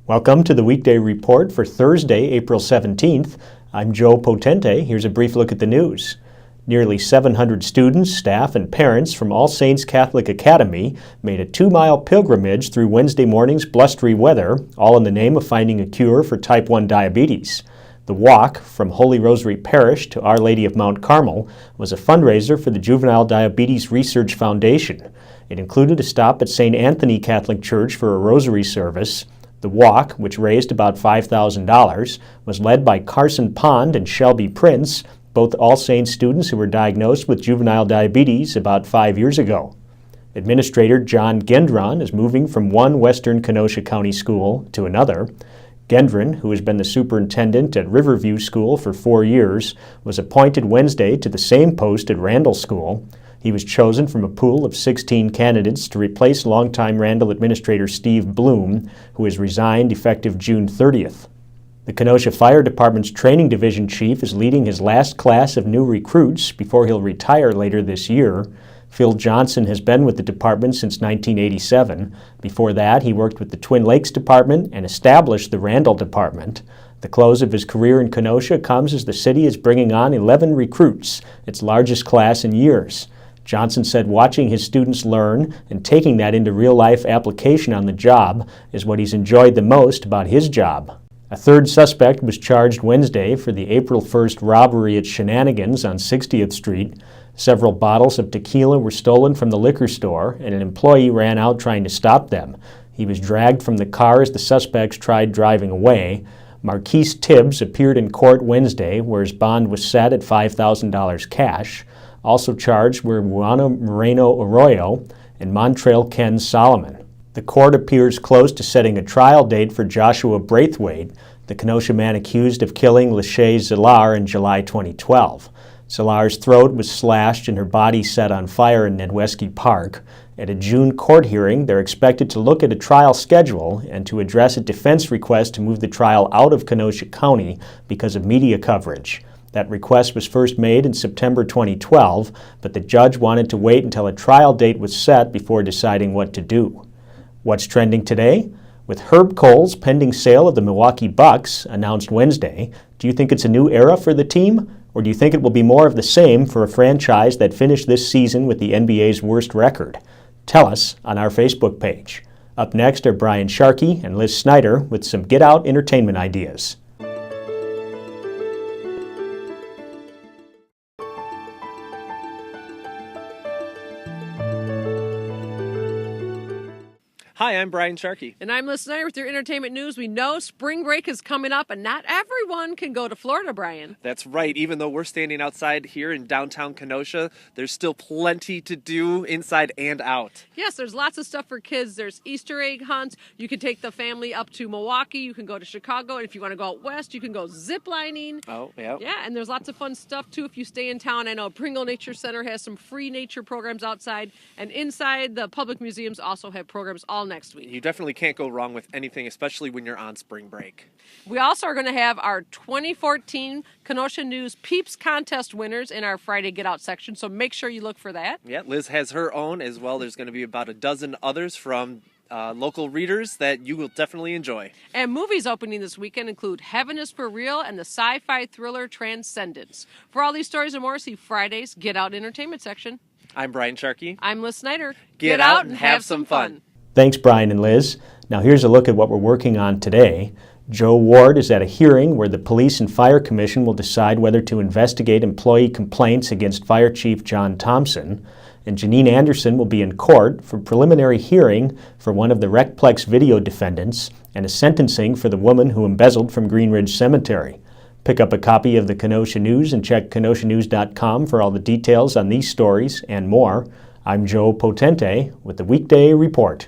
Welcome to the Weekday Report for Thursday, April 17th. I'm Joe Potente. Here's a brief look at the news. Nearly 700 students, staff, and parents from All Saints Catholic Academy made a 2-mile pilgrimage through Wednesday morning's blustery weather, all in the name of finding a cure for type 1 diabetes. The walk from Holy Rosary Parish to Our Lady of Mount Carmel was a fundraiser for the Juvenile Diabetes Research Foundation. It included a stop at St. Anthony Catholic Church for a rosary service. The walk, which raised about $5,000, was led by Carson Pond and Shelby Prince, both All Saints students who were diagnosed with juvenile diabetes about 5 years ago. Administrator John Gendron is moving from one western Kenosha County school to another. Gendron, who has been the superintendent at Riverview School for 4 years, was appointed Wednesday to the same post at Randall School. He was chosen from a pool of 16 candidates to replace longtime Randall Administrator Steve Bloom, who has resigned effective June 30th. The Kenosha Fire Department's Training Division Chief is leading his last class of new recruits before he'll retire later this year. Phil Johnson has been with the department since 1987. Before that, he worked with the Twin Lakes Department and established the Randall Department. The close of his career in Kenosha comes as the city is bringing on 11 recruits, its largest class in years. Johnson said watching his students learn and taking that into real-life application on the job is what he's enjoyed the most about his job. A third suspect was charged Wednesday for the April 1st robbery at Shenanigans on 60th Street. Several bottles of tequila were stolen from the liquor store, and an employee ran out trying to stop them. He was dragged from the car as the suspects tried driving away. Marquise Tibbs appeared in court Wednesday, where his bond was set at $5,000 cash. Also charged were Juana Moreno Arroyo and Montrail Ken Solomon. The court appears close to setting a trial date for Joshua Braithwaite, the Kenosha man accused of killing Lachey Zillar in July 2012. Zillar's throat was slashed and her body set on fire in Nedwesky Park. At a June court hearing, they're expected to look at a trial schedule and to address a defense request to move the trial out of Kenosha County because of media coverage. That request was first made in September 2012, but the judge wanted to wait until a trial date was set before deciding what to do. What's trending today? With Herb Kohl's pending sale of the Milwaukee Bucks announced Wednesday, do you think it's a new era for the team? Or do you think it will be more of the same for a franchise that finished this season with the NBA's worst record? Tell us on our Facebook page. Up next are Brian Sharkey and Liz Snyder with some Get Out entertainment ideas. Hi, I'm Brian Sharkey. And I'm Liz Snyder with your entertainment news. We know spring break is coming up, and not everyone can go to Florida, Brian. That's right. Even though we're standing outside here in downtown Kenosha, there's still plenty to do inside and out. Yes, there's lots of stuff for kids. There's Easter egg hunts. You can take the family up to Milwaukee. You can go to Chicago. And if you want to go out west, you can go zip lining. Oh, yeah. Yeah, and there's lots of fun stuff, too, if you stay in town. I know Pringle Nature Center has some free nature programs outside. And inside, the public museums also have programs all next week. You definitely can't go wrong with anything, especially when you're on spring break. We also are going to have our 2014 Kenosha News Peeps Contest winners in our Friday Get Out section, so make sure you look for that. Yeah, Liz has her own as well. There's going to be about a dozen others from local readers that you will definitely enjoy. And movies opening this weekend include Heaven is for Real and the sci-fi thriller Transcendence. For all these stories and more, see Friday's Get Out entertainment section. I'm Brian Sharkey. I'm Liz Snyder. Get out and have some fun. Thanks, Brian and Liz. Now here's a look at what we're working on today. Joe Ward is at a hearing where the Police and Fire Commission will decide whether to investigate employee complaints against Fire Chief John Thompson. And Janine Anderson will be in court for preliminary hearing for one of the Recplex video defendants and a sentencing for the woman who embezzled from Green Ridge Cemetery. Pick up a copy of the Kenosha News and check kenoshanews.com for all the details on these stories and more. I'm Joe Potente with the Weekday Report.